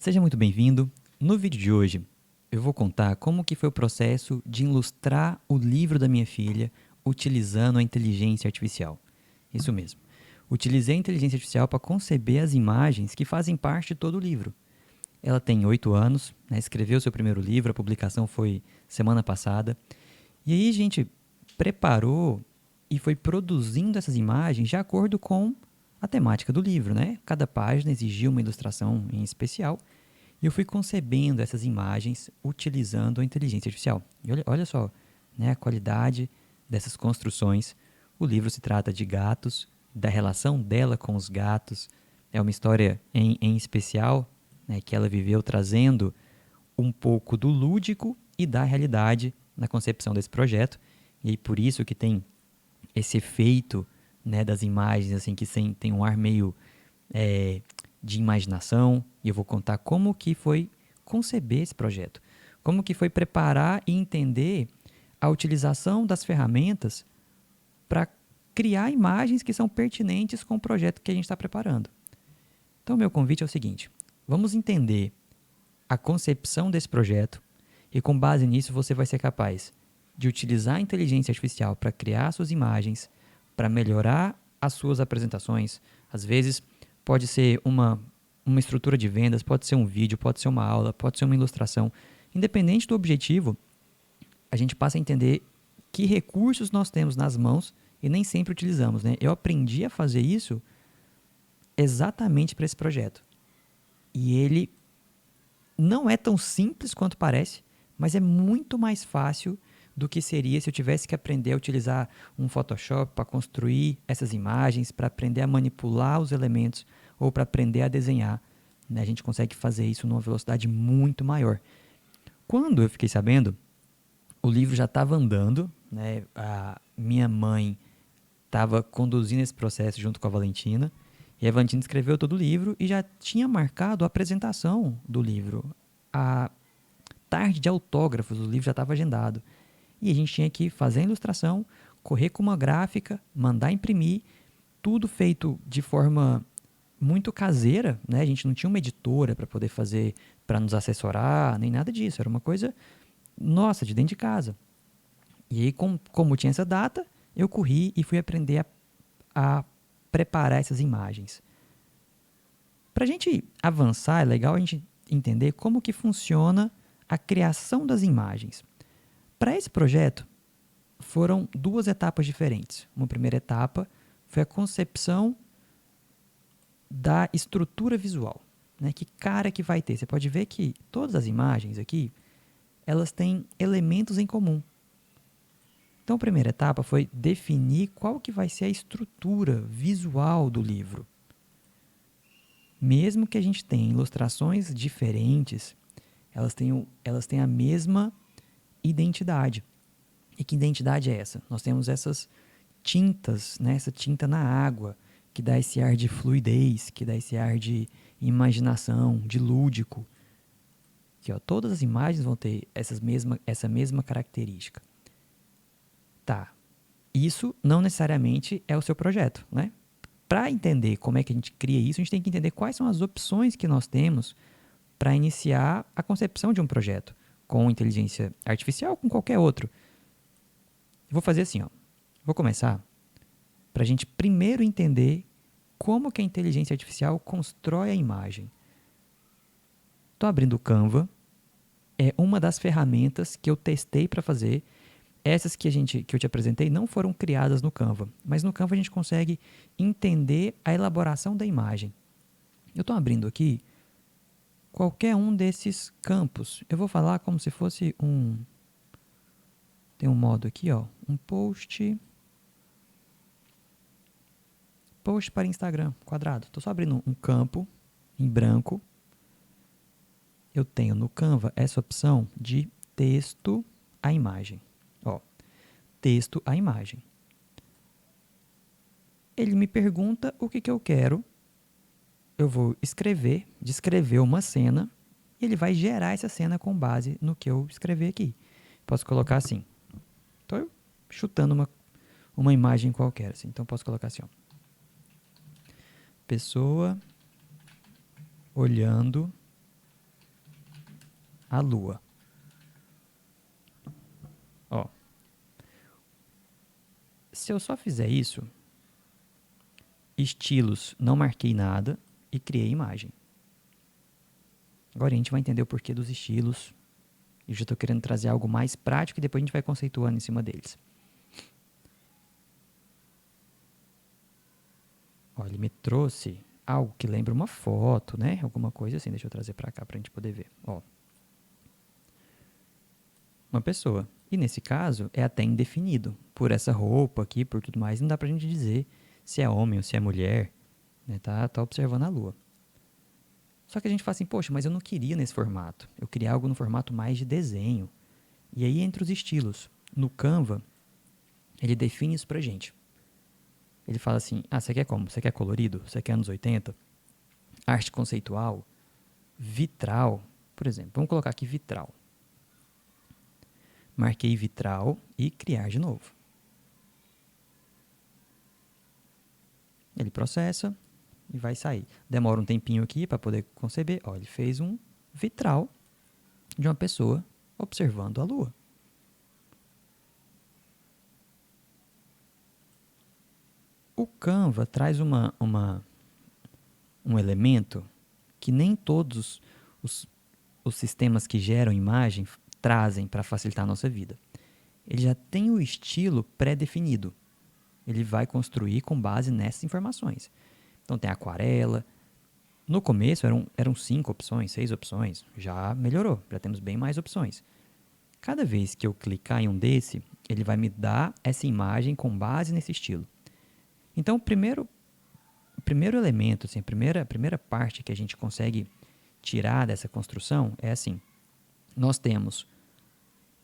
Seja muito bem-vindo. No vídeo de hoje, eu vou contar como que foi o processo de ilustrar o livro da minha filha utilizando a inteligência artificial. Isso mesmo. Utilizei a inteligência artificial para conceber as imagens que fazem parte de todo o livro. Ela tem 8 anos, né, escreveu seu primeiro livro, a publicação foi semana passada. E aí a gente preparou e foi produzindo essas imagens de acordo com a temática do livro, né? Cada página exigia uma ilustração em especial e eu fui concebendo essas imagens utilizando a inteligência artificial. E olha só, né, a qualidade dessas construções. O livro se trata de gatos, da relação dela com os gatos. É uma história em especial, né, que ela viveu trazendo um pouco do lúdico e da realidade na concepção desse projeto. E aí por isso que tem esse efeito, né, das imagens assim que tem um ar meio é, de imaginação. E eu vou contar como que foi conceber esse projeto, como que foi preparar e entender a utilização das ferramentas para criar imagens que são pertinentes com o projeto que a gente está preparando. Então, meu convite é o seguinte: vamos entender a concepção desse projeto e, com base nisso, você vai ser capaz de utilizar a inteligência artificial para criar suas imagens, para melhorar as suas apresentações. Às vezes, pode ser uma estrutura de vendas, pode ser um vídeo, pode ser uma aula, pode ser uma ilustração. Independente do objetivo, a gente passa a entender que recursos nós temos nas mãos e nem sempre utilizamos, né? Eu aprendi a fazer isso exatamente para esse projeto. E ele não é tão simples quanto parece, mas é muito mais fácil do que seria se eu tivesse que aprender a utilizar um Photoshop para construir essas imagens, para aprender a manipular os elementos ou para aprender a desenhar. Né? A gente consegue fazer isso numa velocidade muito maior. Quando eu fiquei sabendo, o livro já estava andando, né? A minha mãe estava conduzindo esse processo junto com a Valentina, e a Valentina escreveu todo o livro e já tinha marcado a apresentação do livro. A tarde de autógrafos, o livro já estava agendado. E a gente tinha que fazer a ilustração, correr com uma gráfica, mandar imprimir, tudo feito de forma muito caseira, né? A gente não tinha uma editora para poder fazer, para nos assessorar, nem nada disso. Era uma coisa nossa, de dentro de casa. E aí, como tinha essa data, eu corri e fui aprender a preparar essas imagens. Para a gente avançar, é legal a gente entender como que funciona a criação das imagens. Para esse projeto, foram duas etapas diferentes. Uma primeira etapa foi a concepção da estrutura visual. Né? Que cara que vai ter? Você pode ver que todas as imagens aqui, elas têm elementos em comum. Então, a primeira etapa foi definir qual que vai ser a estrutura visual do livro. Mesmo que a gente tenha ilustrações diferentes, elas têm a mesma identidade. E que identidade é essa? Nós temos essas tintas, né? Essa tinta na água, que dá esse ar de fluidez, que dá esse ar de imaginação, de lúdico. Que, ó, todas as imagens vão ter essa mesma característica. Tá, isso não necessariamente é o seu projeto, né? Para entender como é que a gente cria isso, a gente tem que entender quais são as opções que nós temos para iniciar a concepção de um projeto, com inteligência artificial ou com qualquer outro. Eu vou fazer assim, ó. Vou começar para a gente primeiro entender como que a inteligência artificial constrói a imagem. Estou abrindo o Canva, é uma das ferramentas que eu testei para fazer. Essas que eu te apresentei não foram criadas no Canva, mas no Canva a gente consegue entender a elaboração da imagem. Eu estou abrindo aqui qualquer um desses campos. Eu vou falar como se fosse tem um modo aqui, ó, um post para Instagram, quadrado. Estou só abrindo um campo em branco. Eu tenho no Canva essa opção de texto à imagem. Ó, texto à imagem. Ele me pergunta o que eu quero. Eu vou descrever uma cena, e ele vai gerar essa cena com base no que eu escrever aqui. Posso colocar assim. Estou chutando uma imagem qualquer. Assim. Então, posso colocar assim. Ó. Pessoa olhando a lua. Ó, se eu só fizer isso, estilos, não marquei nada e criei imagem. Agora a gente vai entender o porquê dos estilos. Eu já estou querendo trazer algo mais prático e depois a gente vai conceituando em cima deles. Ó, ele me trouxe algo que lembra uma foto, né? Alguma coisa assim. Deixa eu trazer para cá para a gente poder ver. Ó, uma pessoa. E nesse caso é até indefinido. Por essa roupa aqui, por tudo mais, não dá pra gente dizer se é homem ou se é mulher. Né? Tá observando a lua. Só que a gente fala assim, poxa, mas eu não queria nesse formato. Eu queria algo no formato mais de desenho. E aí entre os estilos. No Canva, ele define isso pra gente. Ele fala assim, você quer como? Você quer colorido? Você quer anos 80? Arte conceitual? Vitral? Por exemplo, vamos colocar aqui vitral. Marquei vitral e criar de novo. Ele processa e vai sair. Demora um tempinho aqui para poder conceber. Ó, ele fez um vitral de uma pessoa observando a lua. O Canva traz um elemento que nem todos os sistemas que geram imagem trazem para facilitar a nossa vida. Ele já tem o estilo pré-definido. Ele vai construir com base nessas informações. Então tem aquarela. No começo eram 5 opções, 6 opções. Já melhorou, já temos bem mais opções. Cada vez que eu clicar em um desse, ele vai me dar essa imagem com base nesse estilo. Então, o primeiro elemento, assim, a primeira parte que a gente consegue tirar dessa construção é assim. Nós temos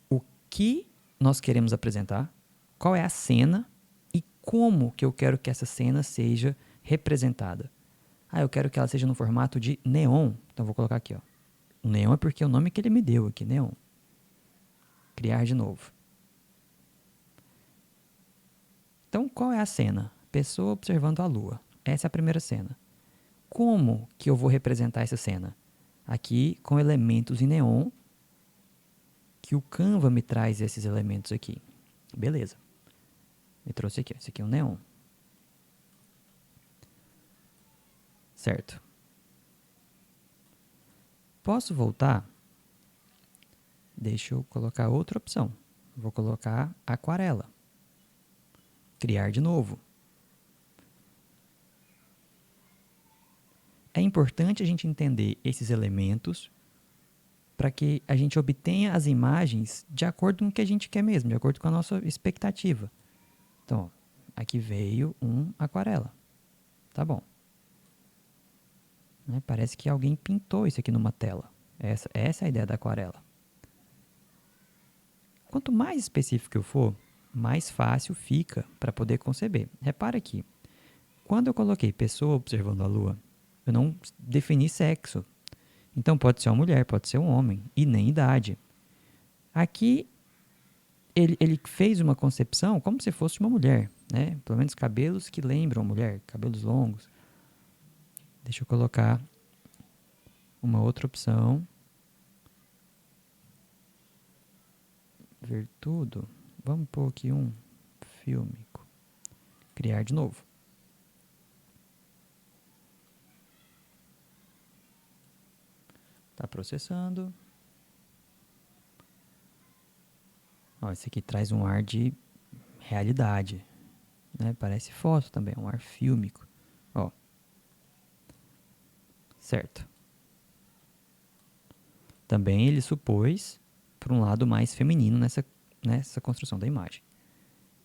o que nós queremos apresentar, qual é a cena e como que eu quero que essa cena seja representada. Eu quero que ela seja no formato de neon. Então, vou colocar aqui, ó. O neon é porque é o nome que ele me deu aqui, neon. Criar de novo. Então, qual é a cena? Pessoa observando a lua. Essa é a primeira cena. Como que eu vou representar essa cena? Aqui com elementos em neon, que o Canva me traz esses elementos aqui. Beleza. Me trouxe aqui. Esse aqui é um neon. Certo. Posso voltar? Deixa eu colocar outra opção. Vou colocar aquarela. Criar de novo. É importante a gente entender esses elementos para que a gente obtenha as imagens de acordo com o que a gente quer mesmo, de acordo com a nossa expectativa. Então, ó, aqui veio um aquarela. Tá bom. Parece que alguém pintou isso aqui numa tela. Essa é a ideia da aquarela. Quanto mais específico eu for, mais fácil fica para poder conceber. Repara aqui, quando eu coloquei pessoa observando a lua, eu não defini sexo. Então pode ser uma mulher, pode ser um homem, e nem idade. Aqui ele fez uma concepção como se fosse uma mulher, né? Pelo menos cabelos que lembram a mulher, cabelos longos. Deixa eu colocar uma outra opção. Ver tudo. Vamos pôr aqui um fílmico. Criar de novo. Está processando. Ó, esse aqui traz um ar de realidade, né? Parece foto também, um ar fílmico. Ó. Certo. Também ele supôs para um lado mais feminino nessa construção da imagem.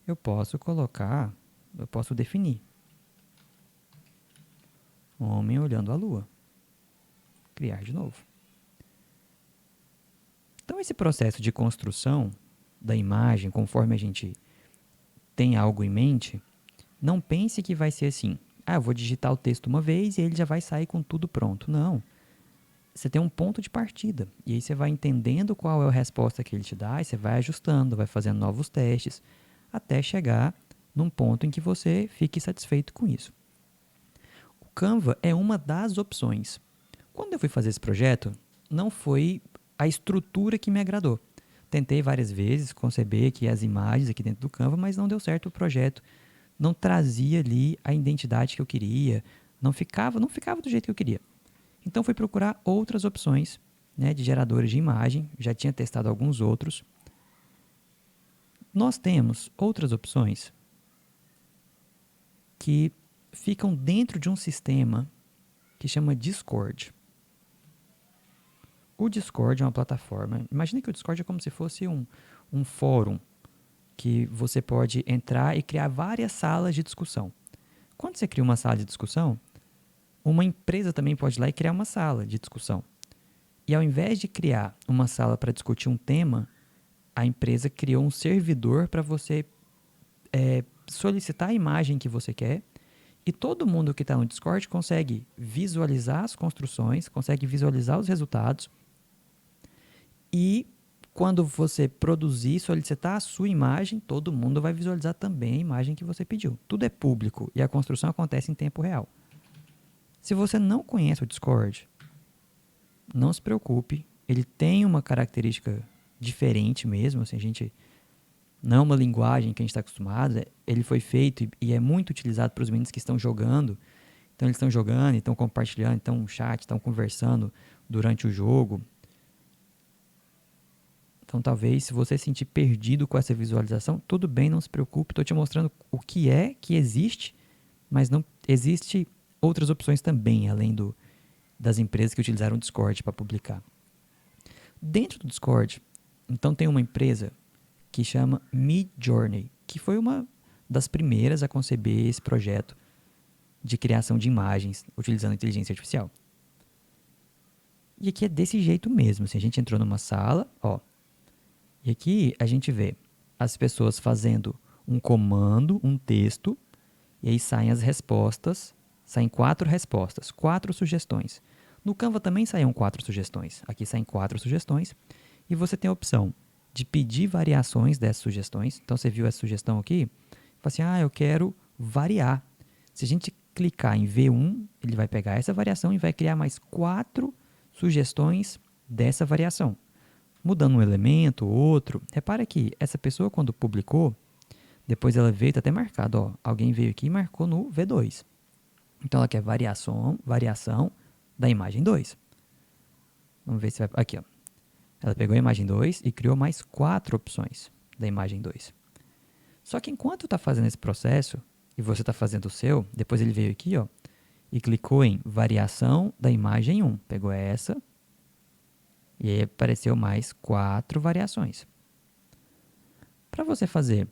Eu posso definir homem olhando a lua. Criar de novo. Então, esse processo de construção da imagem, conforme a gente tem algo em mente, não pense que vai ser assim. Eu vou digitar o texto uma vez e ele já vai sair com tudo pronto. Não. Você tem um ponto de partida. E aí você vai entendendo qual é a resposta que ele te dá e você vai ajustando, vai fazendo novos testes, até chegar num ponto em que você fique satisfeito com isso. O Canva é uma das opções. Quando eu fui fazer esse projeto, não foi a estrutura que me agradou. Tentei várias vezes conceber aqui as imagens aqui dentro do Canva, mas não deu certo o projeto. Não trazia ali a identidade que eu queria, não ficava do jeito que eu queria. Então fui procurar outras opções, né, de geradores de imagem, já tinha testado alguns outros. Nós temos outras opções que ficam dentro de um sistema que chama Discord. O Discord é uma plataforma. Imagine que o Discord é como se fosse um fórum que você pode entrar e criar várias salas de discussão. Quando você cria uma sala de discussão, uma empresa também pode ir lá e criar uma sala de discussão. E ao invés de criar uma sala para discutir um tema, a empresa criou um servidor para você solicitar a imagem que você quer. E todo mundo que está no Discord consegue visualizar as construções, consegue visualizar os resultados. E quando você produzir, solicitar a sua imagem, todo mundo vai visualizar também a imagem que você pediu. Tudo é público e a construção acontece em tempo real. Se você não conhece o Discord, não se preocupe. Ele tem uma característica diferente mesmo. Assim, a gente não é uma linguagem que a gente está acostumado. Ele foi feito e é muito utilizado para os meninos que estão jogando. Então eles estão jogando, estão compartilhando, estão no chat, estão conversando durante o jogo. Então talvez se você se sentir perdido com essa visualização, tudo bem, não se preocupe. Estou te mostrando o que é que existe, mas não existe outras opções também, além das empresas que utilizaram o Discord para publicar. Dentro do Discord, então tem uma empresa que chama Midjourney, que foi uma das primeiras a conceber esse projeto de criação de imagens utilizando inteligência artificial. E aqui é desse jeito mesmo. Assim, a gente entrou numa sala, ó, e aqui a gente vê as pessoas fazendo um comando, um texto, e aí saem as respostas, saem 4 respostas, 4 sugestões. No Canva também saíam 4 sugestões. Aqui saem 4 sugestões. E você tem a opção de pedir variações dessas sugestões. Então, você viu essa sugestão aqui? Fala assim, eu quero variar. Se a gente clicar em V1, ele vai pegar essa variação e vai criar mais 4 sugestões dessa variação. Mudando um elemento, outro. Repara que essa pessoa, quando publicou, depois ela veio, está até marcado, ó, alguém veio aqui e marcou no V2. Então, ela quer variação da imagem 2. Vamos ver se vai... Aqui, ó. Ela pegou a imagem 2 e criou mais 4 opções da imagem 2. Só que enquanto está fazendo esse processo, e você está fazendo o seu, depois ele veio aqui, ó, e clicou em variação da imagem 1. Pegou essa, e aí apareceu mais 4 variações. Para você fazer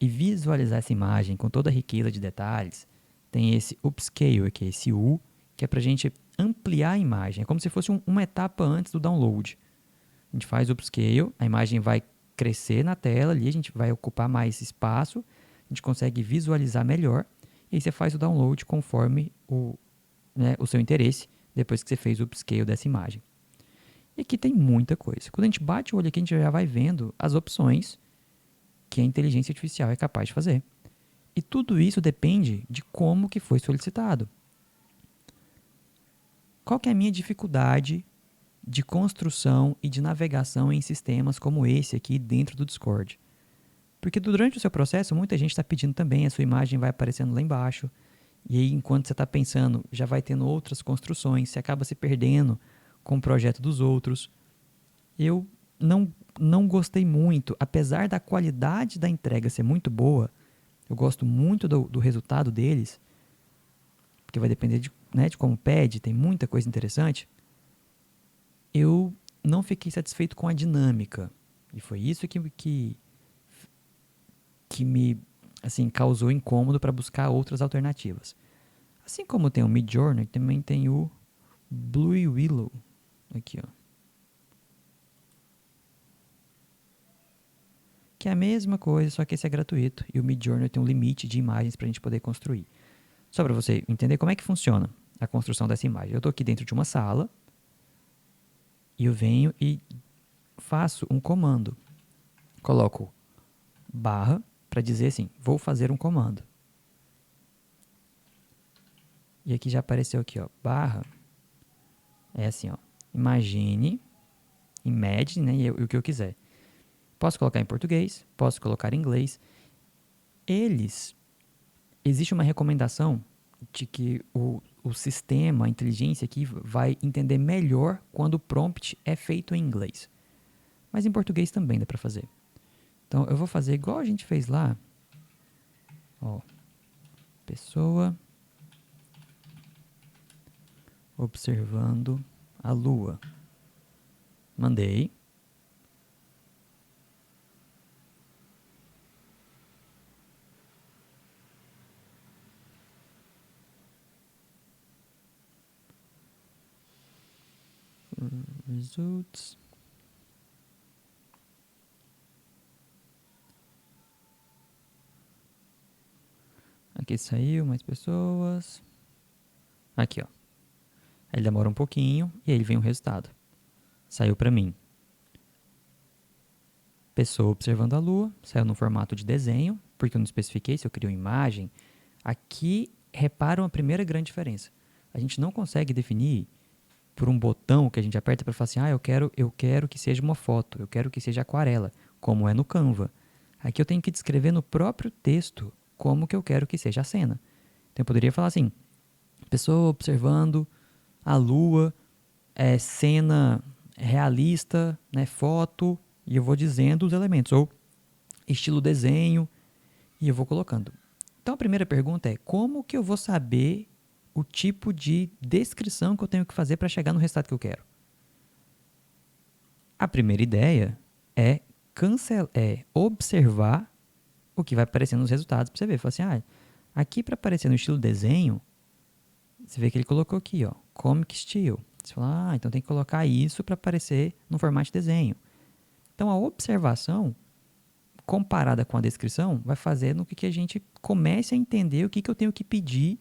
e visualizar essa imagem com toda a riqueza de detalhes, tem esse upscale aqui, esse U, que é para a gente ampliar a imagem. É como se fosse uma etapa antes do download. A gente faz o upscale, a imagem vai crescer na tela ali, a gente vai ocupar mais espaço, a gente consegue visualizar melhor, e aí você faz o download conforme o seu interesse, depois que você fez o upscale dessa imagem. E aqui tem muita coisa. Quando a gente bate o olho aqui, a gente já vai vendo as opções que a inteligência artificial é capaz de fazer. E tudo isso depende de como que foi solicitado. Qual que é a minha dificuldade de construção e de navegação em sistemas como esse aqui dentro do Discord? Porque durante o seu processo, muita gente está pedindo também, a sua imagem vai aparecendo lá embaixo, e aí enquanto você está pensando, já vai tendo outras construções, você acaba se perdendo com o projeto dos outros. Eu não gostei muito, apesar da qualidade da entrega ser muito boa, eu gosto muito do resultado deles, porque vai depender de como pede, tem muita coisa interessante. Eu não fiquei satisfeito com a dinâmica. E foi isso que me assim, causou incômodo para buscar outras alternativas. Assim como tem o Midjourney, também tem o Blue Willow. Aqui, ó. Que é a mesma coisa, só que esse é gratuito. E o Midjourney tem um limite de imagens para a gente poder construir. Só para você entender como é que funciona a construção dessa imagem. Eu estou aqui dentro de uma sala e eu venho e faço um comando. Coloco barra para dizer assim, vou fazer um comando. E aqui já apareceu aqui, ó, barra. É assim, ó, imagine Imagine, né, e o que eu quiser. Posso colocar em português, posso colocar em inglês. Existe uma recomendação de que o sistema, a inteligência aqui vai entender melhor quando o prompt é feito em inglês. Mas em português também dá para fazer. Então eu vou fazer igual a gente fez lá. Ó, pessoa observando a lua. Mandei. Results. Aqui saiu mais pessoas. Aqui, ó. Aí ele demora um pouquinho e aí vem o resultado. Saiu para mim. Pessoa observando a lua. Saiu no formato de desenho, porque eu não especifiquei se eu queria uma imagem. Aqui, reparam a primeira grande diferença. A gente não consegue definir por um botão que a gente aperta para falar assim, eu quero que seja uma foto, eu quero que seja aquarela, como é no Canva. Aqui eu tenho que descrever no próprio texto como que eu quero que seja a cena. Então eu poderia falar assim, pessoa observando a lua, cena realista, né, foto, e eu vou dizendo os elementos, ou estilo desenho, e eu vou colocando. Então a primeira pergunta é, como que eu vou saber o tipo de descrição que eu tenho que fazer para chegar no resultado que eu quero? A primeira ideia é, observar o que vai aparecer nos resultados para você ver. Fala assim, aqui para aparecer no estilo desenho, você vê que ele colocou aqui, ó, Comic Style. Você fala, então tem que colocar isso para aparecer no formato de desenho. Então a observação, comparada com a descrição, vai fazer no que a gente comece a entender o que eu tenho que pedir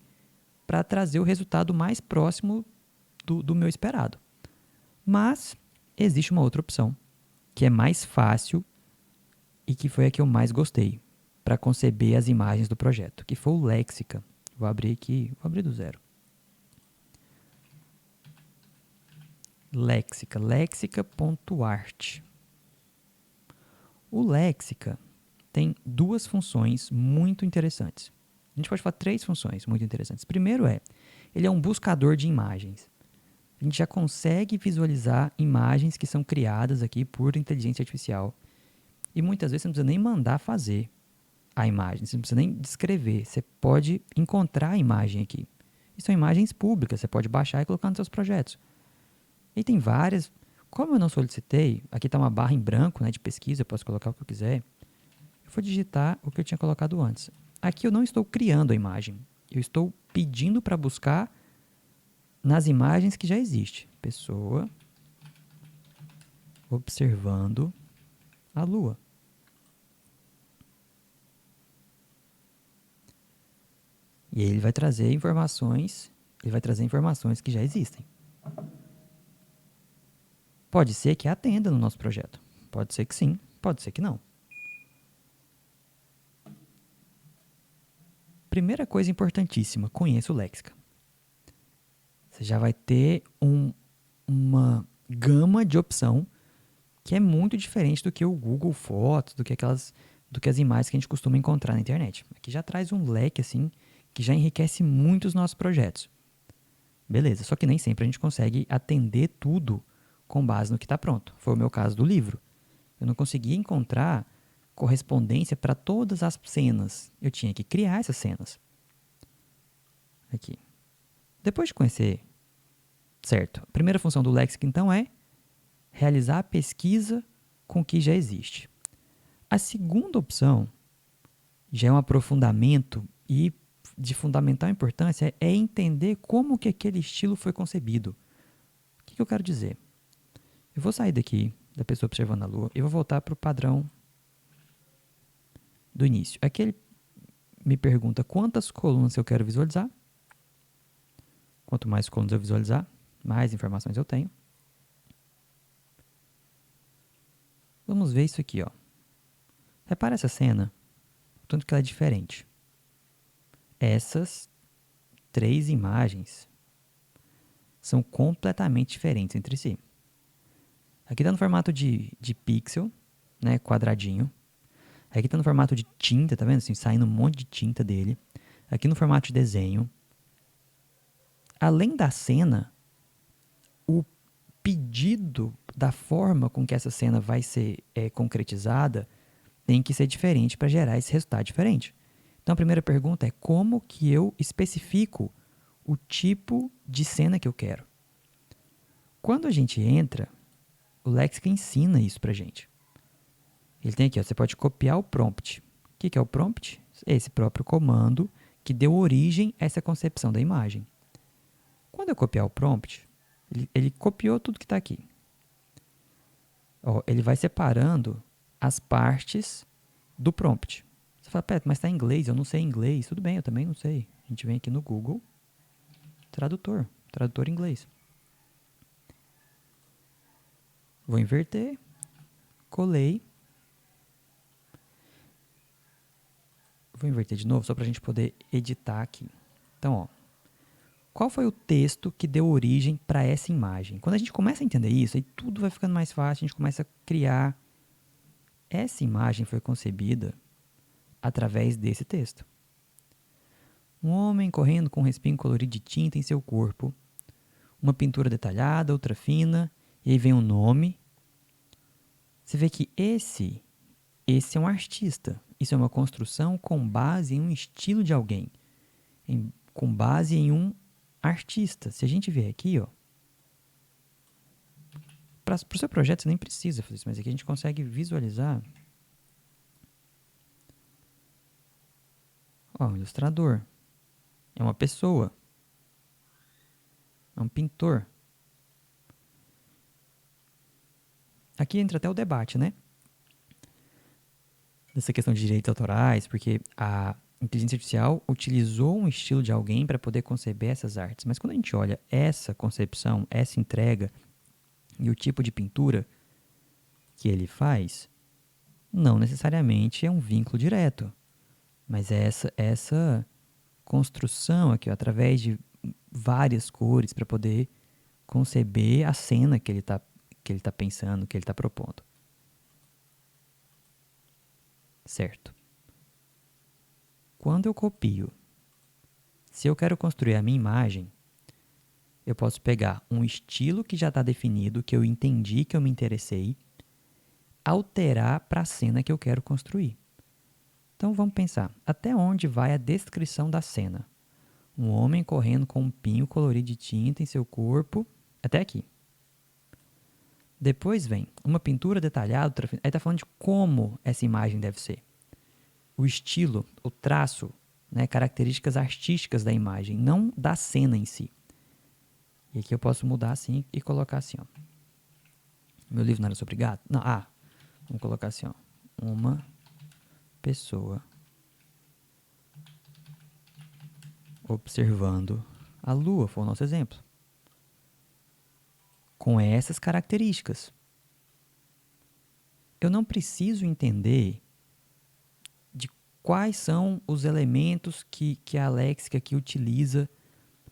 para trazer o resultado mais próximo do meu esperado. Mas existe uma outra opção, que é mais fácil e que foi a que eu mais gostei para conceber as imagens do projeto, que foi o Lexica. Vou abrir aqui, vou abrir do zero. Lexica, lexica.art. O Lexica tem duas funções muito interessantes. A gente pode falar três funções muito interessantes. Primeiro ele é um buscador de imagens. A gente já consegue visualizar imagens que são criadas aqui por inteligência artificial. E muitas vezes você não precisa nem mandar fazer a imagem, você não precisa nem descrever. Você pode encontrar a imagem aqui. E são imagens públicas, você pode baixar e colocar nos seus projetos. E tem várias. Como eu não solicitei, aqui está uma barra em branco, né, de pesquisa, eu posso colocar o que eu quiser. Eu vou digitar o que eu tinha colocado antes. Aqui eu não estou criando a imagem. Eu estou pedindo para buscar nas imagens que já existem. Pessoa observando a lua. E aí ele vai trazer informações que já existem. Pode ser que atenda no nosso projeto. Pode ser que sim, pode ser que não. Primeira coisa importantíssima, conheça o Lexica. Você já vai ter uma gama de opção que é muito diferente do que o Google Fotos, do que as imagens que a gente costuma encontrar na internet. Aqui já traz um leque assim que já enriquece muito os nossos projetos. Beleza, só que nem sempre a gente consegue atender tudo com base no que está pronto. Foi o meu caso do livro. Eu não conseguia encontrar correspondência para todas as cenas. Eu tinha que criar essas cenas. Aqui. Depois de conhecer, certo, a primeira função do Lexic, então, é realizar a pesquisa com o que já existe. A segunda opção já é um aprofundamento e de fundamental importância é entender como que aquele estilo foi concebido. O que eu quero dizer? Eu vou sair daqui, da pessoa observando a lua, e vou voltar para o padrão do início. Aqui ele me pergunta quantas colunas eu quero visualizar. Quanto mais colunas eu visualizar, mais informações eu tenho. Vamos ver isso aqui, ó. Repara essa cena, o tanto que ela é diferente. Essas três imagens são completamente diferentes entre si. Aqui está no formato de pixel, né, quadradinho. Aqui está no formato de tinta, tá vendo? Assim, saindo um monte de tinta dele. Aqui no formato de desenho. Além da cena, o pedido da forma com que essa cena vai ser concretizada tem que ser diferente para gerar esse resultado diferente. Então a primeira pergunta é como que eu especifico o tipo de cena que eu quero. Quando a gente entra, o Lexica ensina isso pra gente. Ele tem aqui, ó, você pode copiar o prompt. O que é o prompt? Esse próprio comando que deu origem a essa concepção da imagem. Quando eu copiar o prompt, ele copiou tudo que está aqui. Ó, ele vai separando as partes do prompt. Você fala, Peto, mas está em inglês, eu não sei inglês. Tudo bem, eu também não sei. A gente vem aqui no Google, tradutor em inglês. Vou inverter, colei. Vou inverter de novo, só para a gente poder editar aqui. Então, ó, qual foi o texto que deu origem para essa imagem? Quando a gente começa a entender isso, aí tudo vai ficando mais fácil, a gente começa a criar. Essa imagem foi concebida através desse texto. Um homem correndo com um respingo colorido de tinta em seu corpo, uma pintura detalhada, outra fina, e aí vem um nome. Você vê que esse é um artista. Isso é uma construção com base em um estilo de alguém, com base em um artista. Se a gente ver aqui, ó, para o seu projeto você nem precisa fazer isso, mas aqui a gente consegue visualizar. Ó, um ilustrador. É uma pessoa. É um pintor. Aqui entra até o debate, né? Dessa questão de direitos autorais, porque a inteligência artificial utilizou um estilo de alguém para poder conceber essas artes. Mas quando a gente olha essa concepção, essa entrega e o tipo de pintura que ele faz, não necessariamente é um vínculo direto. Mas é essa construção aqui, ó, através de várias cores para poder conceber a cena que ele tá pensando, que ele está propondo. Certo. Quando eu copio, se eu quero construir a minha imagem, eu posso pegar um estilo que já está definido, que eu entendi, que eu me interessei, alterar para a cena que eu quero construir. Então vamos pensar, até onde vai a descrição da cena? Um homem correndo com um pinho colorido de tinta em seu corpo, até aqui. Depois vem uma pintura detalhada, aí está falando de como essa imagem deve ser. O estilo, o traço, né, características artísticas da imagem, não da cena em si. E aqui eu posso mudar assim e colocar assim, ó. Meu livro não era sobre gato? Não, vamos colocar assim, ó. Uma pessoa observando a lua, foi o nosso exemplo. Com essas características. Eu não preciso entender de quais são os elementos que a Alexica aqui utiliza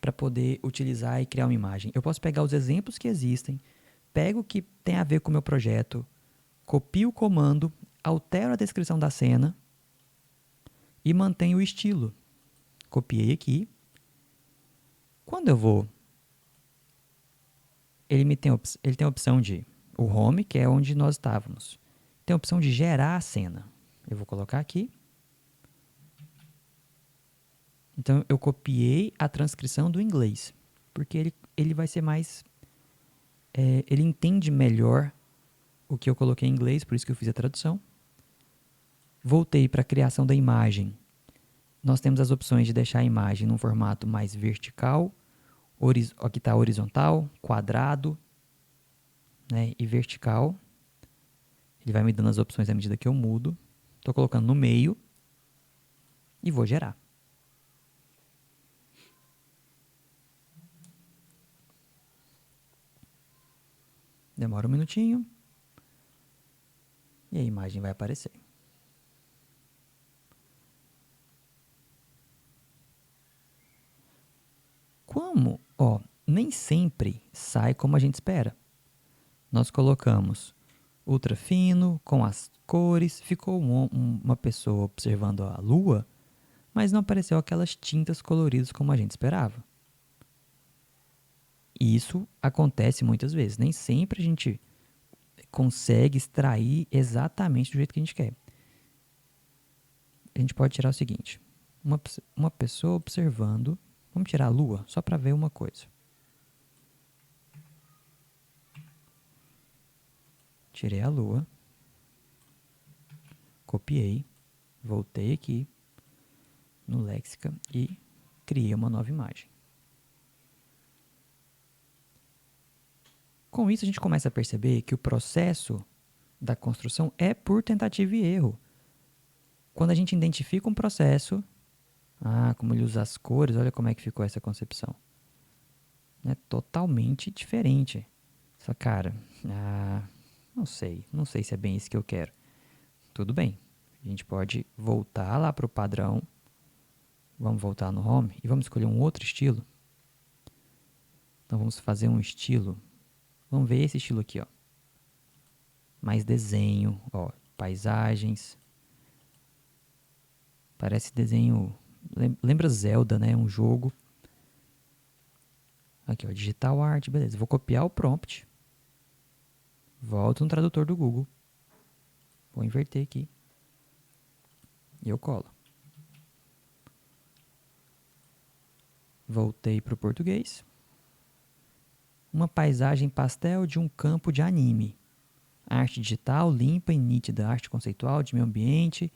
para poder utilizar e criar uma imagem. Eu posso pegar os exemplos que existem, pego o que tem a ver com o meu projeto, copio o comando, altero a descrição da cena e mantenho o estilo. Copiei aqui. Quando eu vou, ele tem a opção de o home, que é onde nós estávamos. Tem a opção de gerar a cena. Eu vou colocar aqui. Então, eu copiei a transcrição do inglês, porque ele vai ser mais... ele entende melhor o que eu coloquei em inglês, por isso que eu fiz a tradução. Voltei para a criação da imagem. Nós temos as opções de deixar a imagem num formato mais vertical, aqui está horizontal, quadrado, né, e vertical. Ele vai me dando as opções à medida que eu mudo. Estou colocando no meio e vou gerar. Demora um minutinho e a imagem vai aparecer. Como, nem sempre sai como a gente espera. Nós colocamos ultra fino, com as cores, ficou uma pessoa observando a lua, mas não apareceu aquelas tintas coloridas como a gente esperava. E isso acontece muitas vezes. Nem sempre a gente consegue extrair exatamente do jeito que a gente quer. A gente pode tirar o seguinte: uma pessoa observando. Vamos tirar a lua só para ver uma coisa. Tirei a lua, copiei, voltei aqui no Lexica e criei uma nova imagem. Com isso, a gente começa a perceber que o processo da construção é por tentativa e erro. Quando a gente identifica um processo, como ele usa as cores, olha como é que ficou essa concepção. É totalmente diferente. Só, cara, não sei se é bem isso que eu quero. Tudo bem, a gente pode voltar lá para o padrão. Vamos voltar no Home e vamos escolher um outro estilo. Então vamos fazer um estilo. Vamos ver esse estilo aqui, ó. Mais desenho, ó, paisagens. Parece desenho, lembra Zelda, né? Um jogo. Aqui, ó, digital art, beleza. Vou copiar o prompt. Volto no tradutor do Google. Vou inverter aqui. E eu colo. Voltei para o português. Uma paisagem pastel de um campo de anime. Arte digital, limpa e nítida. Arte conceitual de meio ambiente.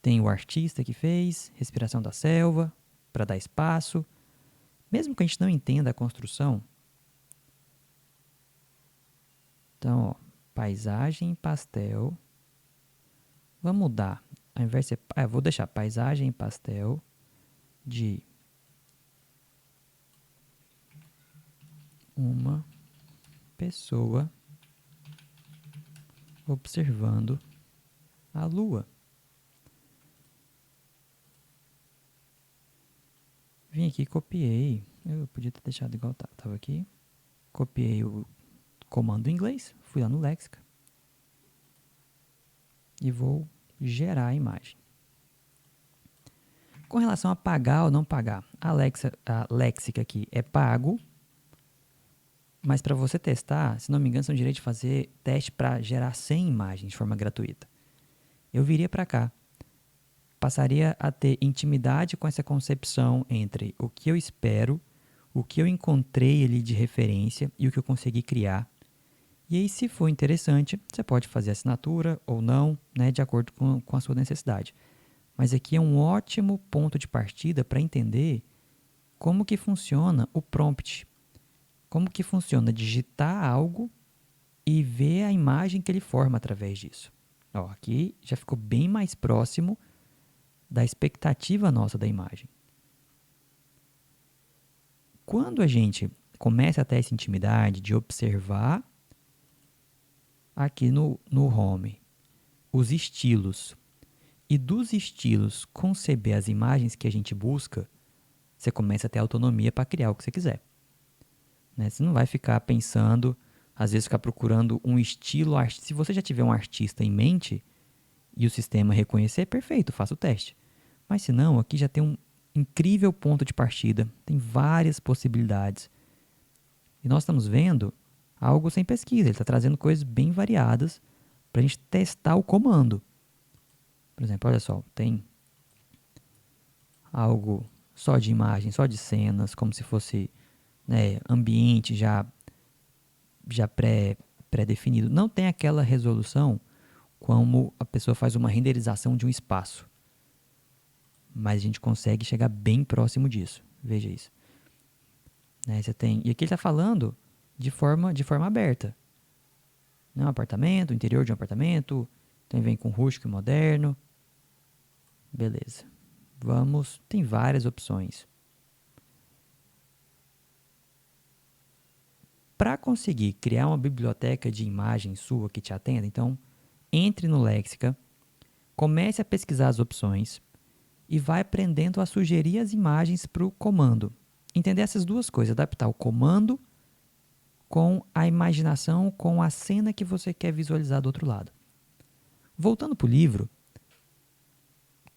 Tem o artista que fez. Respiração da selva, para dar espaço. Mesmo que a gente não entenda a construção. Então, ó, paisagem pastel. Vamos mudar. Ao invés de ser, vou deixar paisagem pastel de uma pessoa observando a lua. Vim aqui e copiei. Eu podia ter deixado igual estava aqui. Copiei o comando em inglês. Fui lá no Lexica. E vou gerar a imagem. Com relação a pagar ou não pagar, a Lexica aqui é pago. Mas para você testar, se não me engano, você tem o direito de fazer teste para gerar 100 imagens de forma gratuita. Eu viria para cá. Passaria a ter intimidade com essa concepção entre o que eu espero, o que eu encontrei ali de referência e o que eu consegui criar. E aí, se for interessante, você pode fazer assinatura ou não, né, de acordo com a sua necessidade. Mas aqui é um ótimo ponto de partida para entender como que funciona o prompt. Como que funciona digitar algo e ver a imagem que ele forma através disso. Ó, aqui já ficou bem mais próximo da expectativa nossa da imagem. Quando a gente começa a ter essa intimidade de observar aqui no Home os estilos e dos estilos conceber as imagens que a gente busca, você começa a ter autonomia para criar o que você quiser. Né? Você não vai ficar pensando, às vezes ficar procurando um estilo artístico. Se você já tiver um artista em mente e o sistema reconhecer, perfeito, faça o teste. Mas se não, aqui já tem um incrível ponto de partida, tem várias possibilidades. E nós estamos vendo algo sem pesquisa, ele está trazendo coisas bem variadas para a gente testar o comando. Por exemplo, olha só, tem algo só de imagem, só de cenas, como se fosse, né, ambiente já pré-definido. Não tem aquela resolução como a pessoa faz uma renderização de um espaço. Mas a gente consegue chegar bem próximo disso. Veja isso. Né, você tem, e aqui ele está falando de forma aberta. Né, um apartamento, o interior de um apartamento. Então vem com rústico e moderno. Beleza. Vamos, tem várias opções. Para conseguir criar uma biblioteca de imagem sua que te atenda, então entre no Lexica, comece a pesquisar as opções e vai aprendendo a sugerir as imagens para o comando. Entender essas duas coisas, adaptar o comando com a imaginação, com a cena que você quer visualizar do outro lado. Voltando para o livro,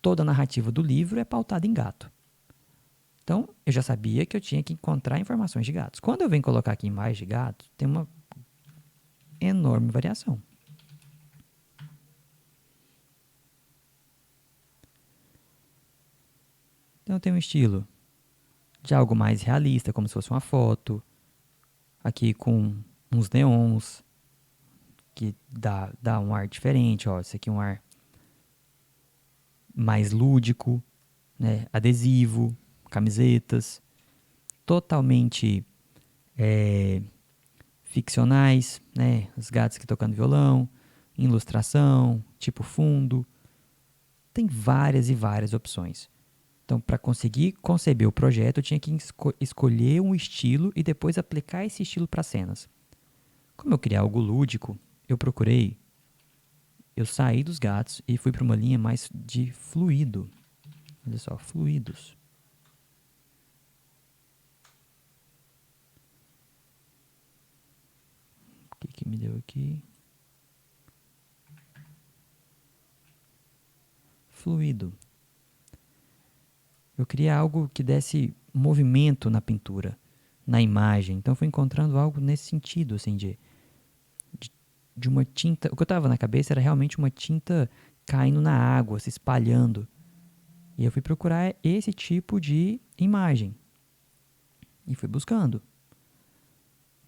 toda a narrativa do livro é pautada em gato. Então, eu já sabia que eu tinha que encontrar informações de gatos. Quando eu venho colocar aqui imagens de gatos, tem uma enorme variação. Então, eu tenho um estilo de algo mais realista, como se fosse uma foto. Aqui com uns neons, que dá um ar diferente. Ó, esse aqui é um ar mais lúdico, né? Adesivo, camisetas, totalmente ficcionais, né? Os gatos aqui tocando violão, ilustração, tipo fundo. Tem várias e várias opções. Então, para conseguir conceber o projeto, eu tinha que escolher um estilo e depois aplicar esse estilo para cenas. Como eu queria algo lúdico, eu saí dos gatos e fui para uma linha mais de fluido. Olha só, fluidos. O que me deu aqui? Fluido. Eu queria algo que desse movimento na pintura, na imagem. Então, fui encontrando algo nesse sentido, assim, de uma tinta. O que eu estava na cabeça era realmente uma tinta caindo na água, se espalhando. E eu fui procurar esse tipo de imagem. E fui buscando.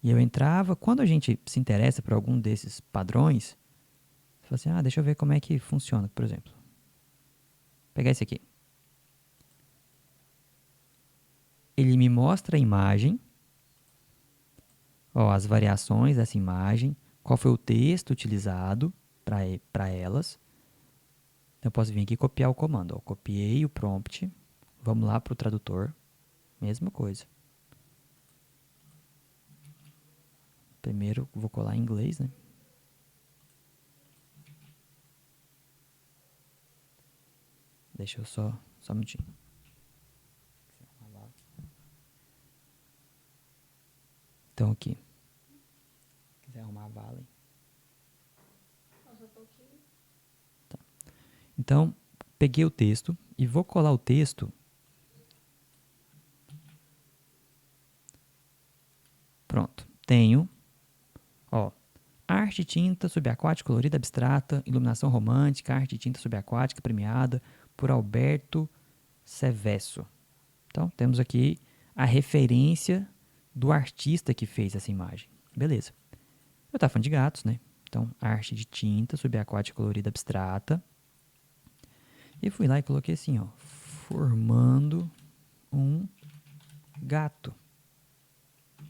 E eu entrava, quando a gente se interessa por algum desses padrões, você fala assim, deixa eu ver como é que funciona, por exemplo. Vou pegar esse aqui. Ele me mostra a imagem, as variações dessa imagem, qual foi o texto utilizado para elas. Então, eu posso vir aqui e copiar o comando. Copiei o prompt, vamos lá para o tradutor, mesma coisa. Primeiro, vou colar em inglês, né? Deixa eu só um minutinho. Então, aqui. Se quiser arrumar a vala. Tá. Então, peguei o texto e vou colar o texto. Pronto. Tenho, arte tinta subaquática colorida abstrata, iluminação romântica, arte tinta subaquática premiada por Alberto Seveso. Então, temos aqui a referência do artista que fez essa imagem. Beleza. Eu estava falando de gatos, né? Então, arte de tinta subaquática colorida abstrata. E fui lá e coloquei assim, formando um gato.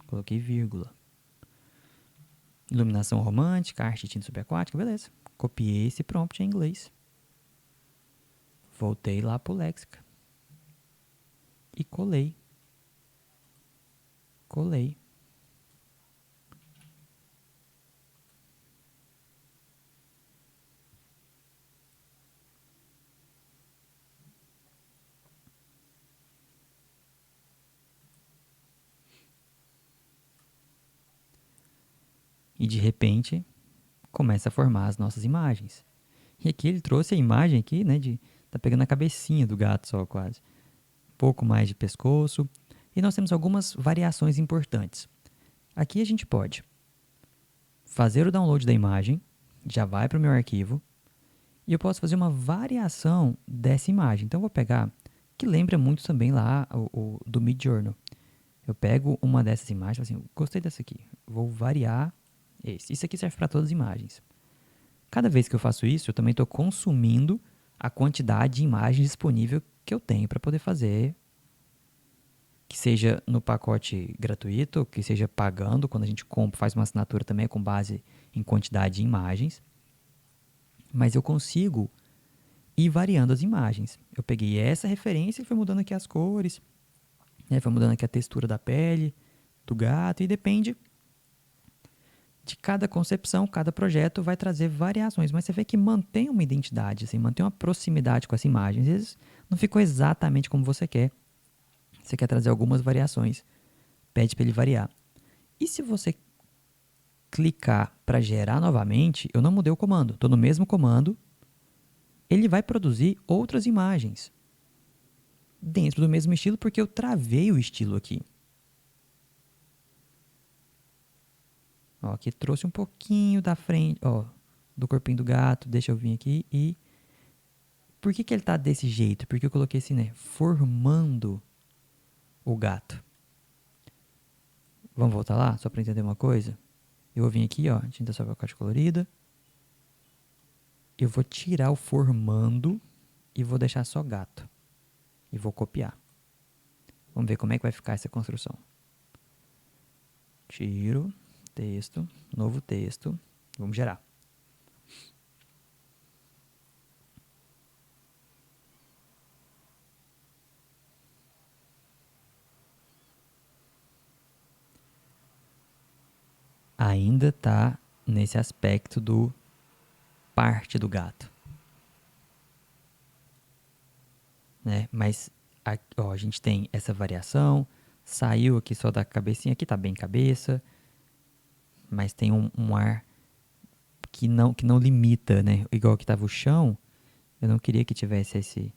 Coloquei vírgula. Iluminação romântica, arte de tinta subaquática, beleza. Copiei esse prompt em inglês. Voltei lá pro Léxica. E colei. E de repente, começa a formar as nossas imagens. E aqui ele trouxe a imagem aqui, né, tá pegando a cabecinha do gato só quase. Um pouco mais de pescoço. E nós temos algumas variações importantes. Aqui a gente pode fazer o download da imagem, já vai para o meu arquivo, e eu posso fazer uma variação dessa imagem. Então, eu vou pegar, que lembra muito também lá o do Midjourney. Eu pego uma dessas imagens, assim, gostei dessa aqui, vou variar esse. Isso aqui serve para todas as imagens. Cada vez que eu faço isso, eu também estou consumindo a quantidade de imagens disponível que eu tenho para poder fazer, que seja no pacote gratuito, que seja pagando, quando a gente compra, faz uma assinatura também com base em quantidade de imagens. Mas eu consigo ir variando as imagens. Eu peguei essa referência e fui mudando aqui as cores, né? Foi mudando aqui a textura da pele do gato, e depende de cada concepção, cada projeto vai trazer variações, mas você vê que mantém uma identidade, assim, mantém uma proximidade com essa imagem. Às vezes não ficou exatamente como você quer. Você quer trazer algumas variações, pede para ele variar. E se você clicar para gerar novamente, eu não mudei o comando. Estou no mesmo comando, ele vai produzir outras imagens dentro do mesmo estilo, porque eu travei o estilo aqui. Ó, aqui trouxe um pouquinho da frente, ó, do corpinho do gato. Deixa eu vir aqui e... Por que ele tá desse jeito? Porque eu coloquei assim, né? Formando o gato. Vamos voltar lá, só para entender uma coisa? Eu vou vir aqui, ó, tinta sobre a caixa colorida. Eu vou tirar o formando e vou deixar só gato. E vou copiar. Vamos ver como é que vai ficar essa construção. Tiro, texto, novo texto. Vamos gerar. Ainda tá nesse aspecto do parte do gato. Né? Mas ó, a gente tem essa variação. Saiu aqui só da cabecinha. Aqui tá bem cabeça. Mas tem um ar que não limita, né? Igual que tava o chão. Eu não queria que tivesse esse...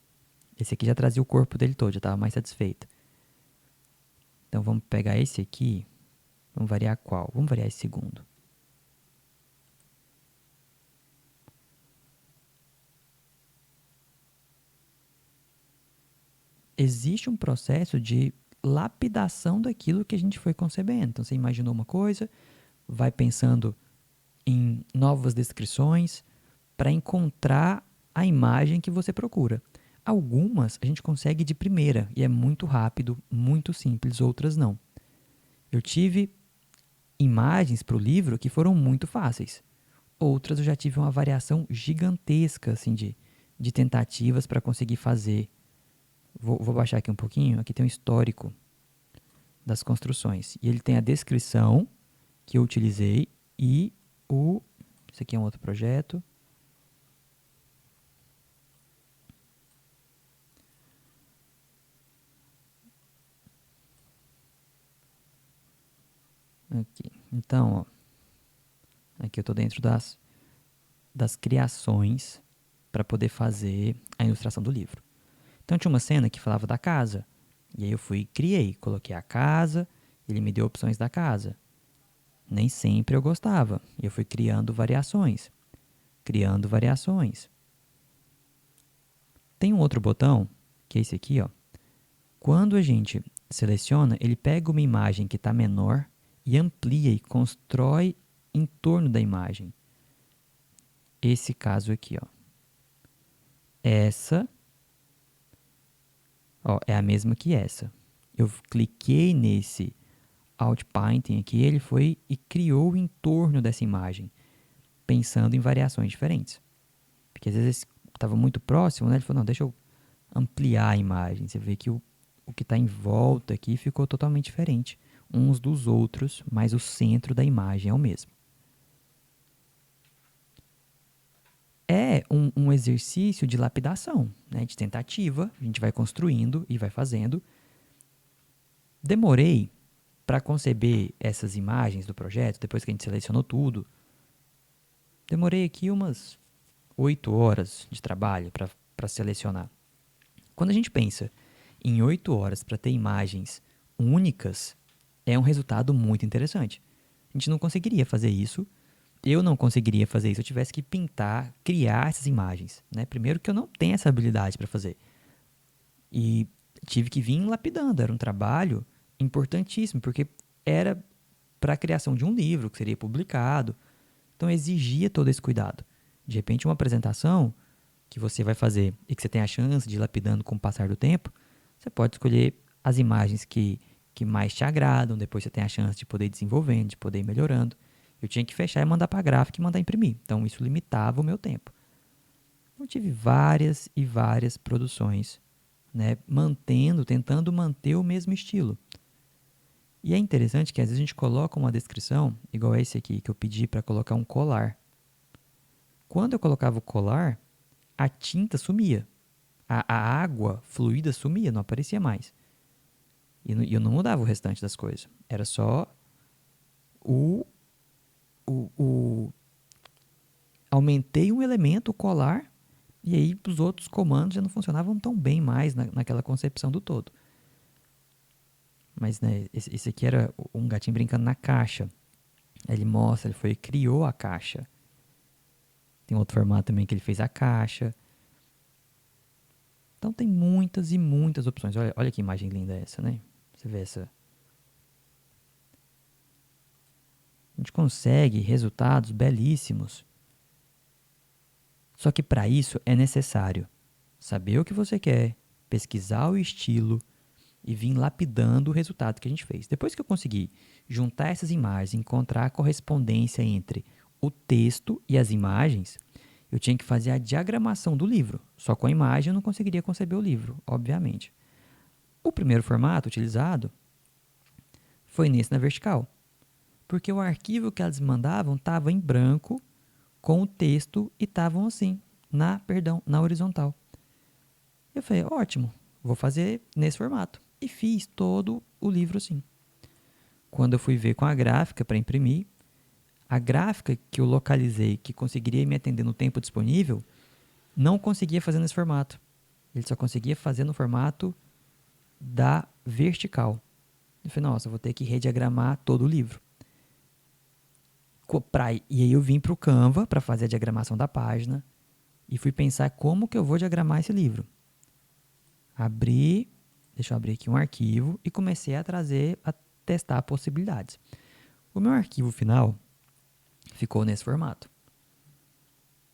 Esse aqui já trazia o corpo dele todo. Já tava mais satisfeito. Então vamos pegar esse aqui. Vamos variar qual? Vamos variar esse segundo. Existe um processo de lapidação daquilo que a gente foi concebendo. Então, você imaginou uma coisa, vai pensando em novas descrições para encontrar a imagem que você procura. Algumas a gente consegue de primeira e é muito rápido, muito simples, outras não. Eu tive imagens para o livro que foram muito fáceis. Outras eu já tive uma variação gigantesca assim, de tentativas para conseguir fazer. Vou baixar aqui um pouquinho. Aqui tem um histórico das construções. E ele tem a descrição que eu utilizei e o... Esse aqui é um outro projeto. Aqui. Então, ó, aqui eu estou dentro das criações para poder fazer a ilustração do livro. Então tinha uma cena que falava da casa. E aí eu fui e criei. Coloquei a casa, ele me deu opções da casa. Nem sempre eu gostava. E eu fui criando variações. Criando variações. Tem um outro botão, que é esse aqui, ó. Quando a gente seleciona, ele pega uma imagem que está menor e amplia e constrói em torno da imagem. Esse caso aqui, ó. Essa, ó, é a mesma que essa. Eu cliquei nesse Alt Painting aqui, ele foi e criou o entorno dessa imagem, pensando em variações diferentes. Porque às vezes estava muito próximo, né? Ele falou, não, deixa eu ampliar a imagem. Você vê que o que está em volta aqui ficou totalmente diferente uns dos outros, mas o centro da imagem é o mesmo. É um exercício de lapidação, né? De tentativa. A gente vai construindo e vai fazendo. Demorei para conceber essas imagens do projeto, depois que a gente selecionou tudo. Demorei aqui umas 8 horas de trabalho para selecionar. Quando a gente pensa em 8 horas para ter imagens únicas, é um resultado muito interessante. A gente não conseguiria fazer isso. Eu não conseguiria fazer isso se eu tivesse que pintar, criar essas imagens. Né? Primeiro que eu não tenho essa habilidade para fazer. E tive que vir lapidando. Era um trabalho importantíssimo, porque era para a criação de um livro que seria publicado. Então exigia todo esse cuidado. De repente, uma apresentação que você vai fazer e que você tem a chance de ir lapidando com o passar do tempo, você pode escolher as imagens que mais te agradam, depois você tem a chance de poder ir desenvolvendo, de poder ir melhorando. Eu tinha que fechar e mandar para a gráfica e mandar imprimir. Então, isso limitava o meu tempo. Eu tive várias e várias produções, né, tentando manter o mesmo estilo. E é interessante que às vezes a gente coloca uma descrição, igual esse aqui, que eu pedi para colocar um colar. Quando eu colocava o colar, a tinta sumia. A água fluida sumia, não aparecia mais. E eu não mudava o restante das coisas. Era só aumentei um elemento, o colar, e aí os outros comandos já não funcionavam tão bem mais naquela concepção do todo. Mas, né, esse aqui era um gatinho brincando na caixa. Ele mostra, criou a caixa. Tem outro formato também que ele fez a caixa. Então tem muitas e muitas opções. Olha que imagem linda essa, né? Você vê essa. A gente consegue resultados belíssimos. Só que para isso é necessário saber o que você quer, pesquisar o estilo e vir lapidando o resultado que a gente fez. Depois que eu consegui juntar essas imagens, encontrar a correspondência entre o texto e as imagens, eu tinha que fazer a diagramação do livro. Só com a imagem eu não conseguiria conceber o livro, obviamente. O primeiro formato utilizado foi nesse na vertical, porque o arquivo que elas mandavam estava em branco com o texto e estavam assim, na horizontal. Eu falei, ótimo, vou fazer nesse formato. E fiz todo o livro assim. Quando eu fui ver com a gráfica para imprimir, a gráfica que eu localizei, que conseguiria me atender no tempo disponível, não conseguia fazer nesse formato. Ele só conseguia fazer no formato da vertical. Eu falei, nossa, eu vou ter que rediagramar todo o livro. E aí eu vim para o Canva para fazer a diagramação da página e fui pensar como que eu vou diagramar esse livro. Deixa eu abrir aqui um arquivo e comecei a testar possibilidades. O meu arquivo final ficou nesse formato.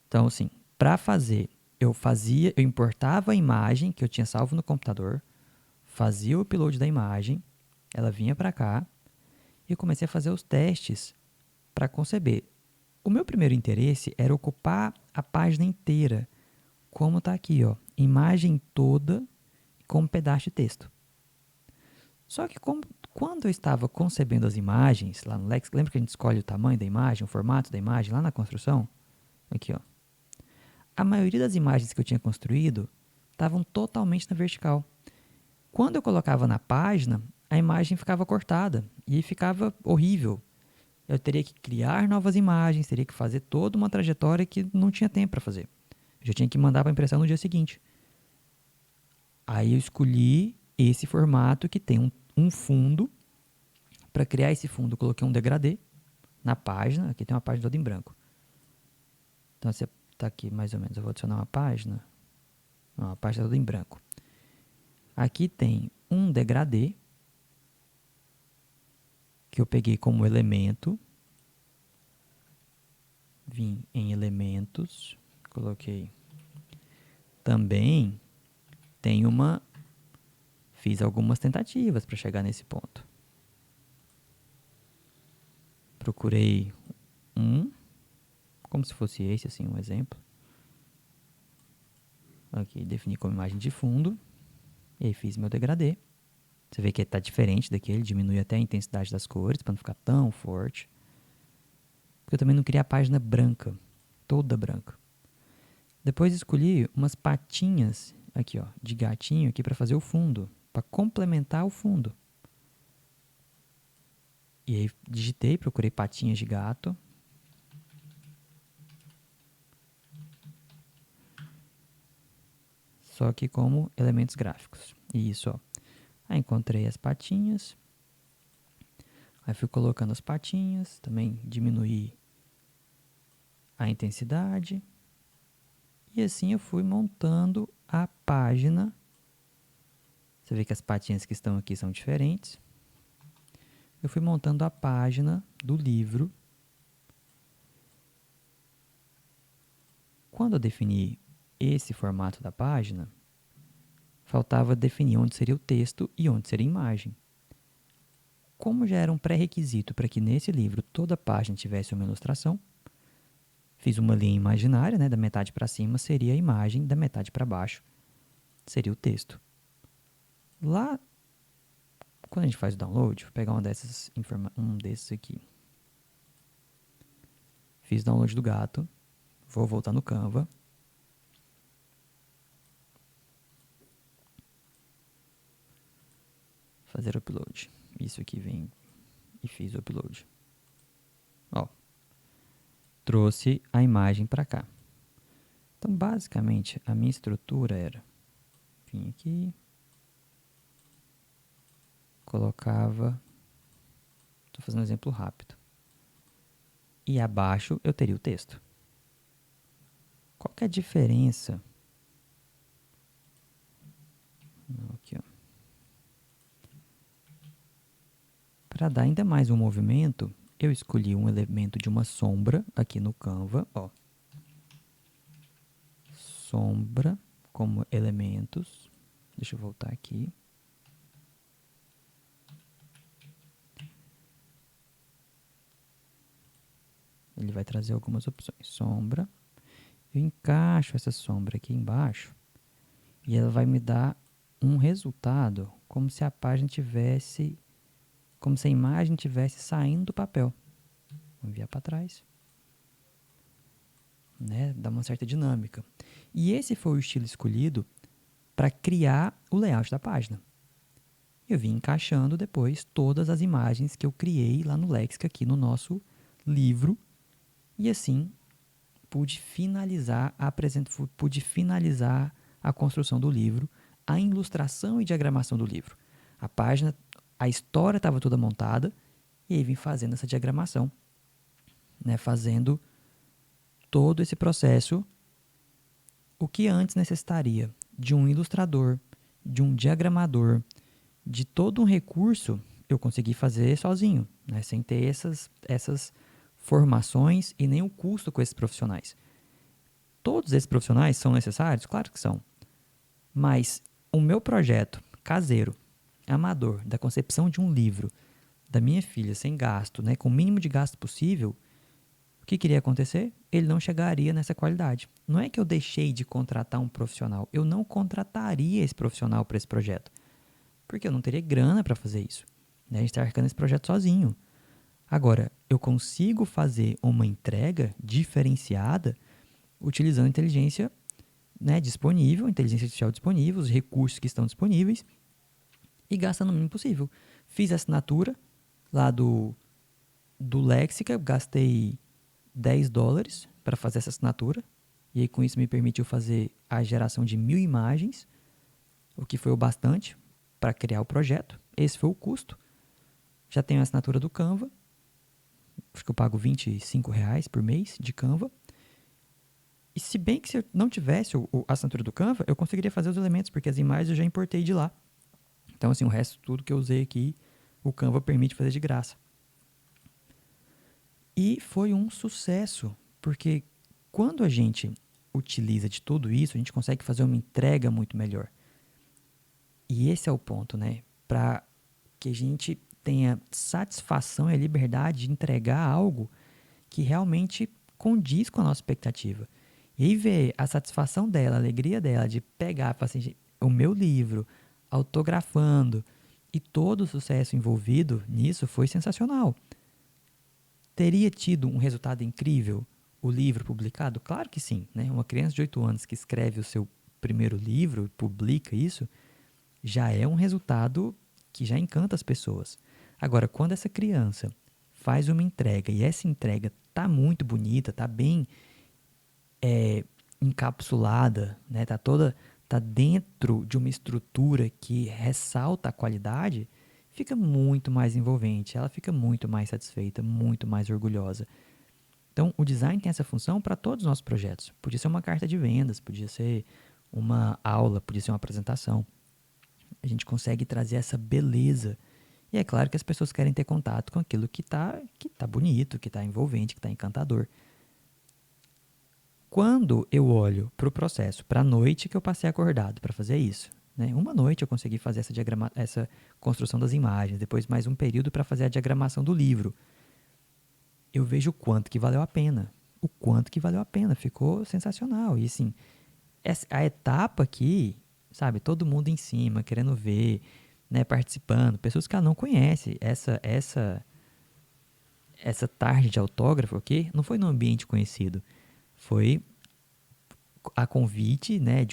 Então, assim, para fazer, eu importava a imagem que eu tinha salvo no computador, fazia o upload da imagem, ela vinha para cá e eu comecei a fazer os testes para conceber. O meu primeiro interesse era ocupar a página inteira, como está aqui, ó, imagem toda com um pedaço de texto. Só que quando eu estava concebendo as imagens lá no Lex, lembra que a gente escolhe o tamanho da imagem, o formato da imagem lá na construção? Aqui, ó. A maioria das imagens que eu tinha construído estavam totalmente na vertical. Quando eu colocava na página, a imagem ficava cortada e ficava horrível. Eu teria que criar novas imagens, teria que fazer toda uma trajetória que não tinha tempo para fazer. Eu já tinha que mandar para impressão no dia seguinte. Aí eu escolhi esse formato que tem um fundo. Para criar esse fundo, eu coloquei um degradê na página. Aqui tem uma página toda em branco. Então, você está aqui mais ou menos. Eu vou adicionar uma página. Não, a página toda em branco. Aqui tem um degradê que eu peguei como elemento. Vim em elementos. Coloquei. Também tem fiz algumas tentativas para chegar nesse ponto. Procurei como se fosse esse, assim, um exemplo. Aqui, defini como imagem de fundo. E aí fiz meu degradê. Você vê que está diferente daquele, diminui até a intensidade das cores para não ficar tão forte. Porque eu também não queria a página branca, toda branca. Depois escolhi umas patinhas aqui, ó, de gatinho aqui para fazer o fundo, para complementar o fundo. E aí digitei, procurei patinhas de gato. Só que como elementos gráficos. E isso, ó. Aí encontrei as patinhas. Aí fui colocando as patinhas, também diminuí a intensidade. E assim eu fui montando a página. Você vê que as patinhas que estão aqui são diferentes. Eu fui montando a página do livro. Quando eu defini esse formato da página, faltava definir onde seria o texto e onde seria a imagem. Como já era um pré-requisito para que nesse livro toda a página tivesse uma ilustração, fiz uma linha imaginária, né, da metade para cima seria a imagem, da metade para baixo seria o texto. Lá, quando a gente faz o download, vou pegar um desses aqui. Fiz download do gato, vou voltar no Canva. Fazer upload. Isso aqui vem e fiz o upload. Ó, trouxe a imagem para cá. Então, basicamente, a minha estrutura era... Vim aqui, colocava... Estou fazendo um exemplo rápido. E abaixo eu teria o texto. Qual que é a diferença? Aqui, ó. Para dar ainda mais um movimento, eu escolhi um elemento de uma sombra aqui no Canva, ó. Sombra como elementos. Deixa eu voltar aqui. Ele vai trazer algumas opções. Sombra. Eu encaixo essa sombra aqui embaixo e ela vai me dar um resultado como se a página tivesse, como se a imagem tivesse saindo do papel. Vou enviar para trás. Né? Dá uma certa dinâmica. E esse foi o estilo escolhido para criar o layout da página. Eu vim encaixando depois todas as imagens que eu criei lá no Lexica, aqui no nosso livro, e assim pude finalizar a construção do livro, a ilustração e diagramação do livro. A página, a história estava toda montada, e aí vim fazendo essa diagramação, né, fazendo todo esse processo, o que antes necessitaria de um ilustrador, de um diagramador, de todo um recurso, eu consegui fazer sozinho, né, sem ter essas formações e nem o custo com esses profissionais. Todos esses profissionais são necessários? Claro que são. Mas o meu projeto caseiro, amador, da concepção de um livro, da minha filha, sem gasto, né, com o mínimo de gasto possível, o que queria acontecer? Ele não chegaria nessa qualidade. Não é que eu deixei de contratar um profissional, eu não contrataria esse profissional para esse projeto, porque eu não teria grana para fazer isso. Né? A gente está arcando esse projeto sozinho. Agora, eu consigo fazer uma entrega diferenciada utilizando inteligência, né, disponível, inteligência artificial disponível, os recursos que estão disponíveis e gastando o mínimo possível. Fiz a assinatura lá do Lexica, gastei $10 para fazer essa assinatura e aí, com isso me permitiu fazer a geração de 1000 imagens, o que foi o bastante para criar o projeto. Esse foi o custo. Já tenho a assinatura do Canva, acho que eu pago R$ 25 por mês de Canva. E se bem que se eu não tivesse a assinatura do Canva, eu conseguiria fazer os elementos, porque as imagens eu já importei de lá. Então, assim, o resto tudo que eu usei aqui, o Canva permite fazer de graça. E foi um sucesso, porque quando a gente utiliza de tudo isso, a gente consegue fazer uma entrega muito melhor. E esse é o ponto, né? Para que a gente tenha satisfação e a liberdade de entregar algo que realmente condiz com a nossa expectativa. E aí ver a satisfação dela, a alegria dela de pegar assim, o meu livro, autografando, e todo o sucesso envolvido nisso foi sensacional. Teria tido um resultado incrível o livro publicado? Claro que sim. Né? Uma criança de 8 anos que escreve o seu primeiro livro, publica isso, já é um resultado que já encanta as pessoas. Agora, quando essa criança faz uma entrega e essa entrega tá muito bonita, tá bem encapsulada, né? Tá dentro de uma estrutura que ressalta a qualidade, fica muito mais envolvente, ela fica muito mais satisfeita, muito mais orgulhosa. Então, o design tem essa função para todos os nossos projetos. Podia ser uma carta de vendas, podia ser uma aula, podia ser uma apresentação. A gente consegue trazer essa beleza. E é claro que as pessoas querem ter contato com aquilo que tá bonito, que está envolvente, que está encantador. Quando eu olho para o processo, para a noite que eu passei acordado para fazer isso, né? Uma noite eu consegui fazer essa construção das imagens, depois mais um período para fazer a diagramação do livro. Eu vejo o quanto que valeu a pena. O quanto que valeu a pena. Ficou sensacional. E assim, a etapa aqui, sabe, todo mundo em cima, querendo ver, né, participando, pessoas que ela não conhece. Essa tarde de autógrafo aqui não foi num ambiente conhecido. Foi a convite, né,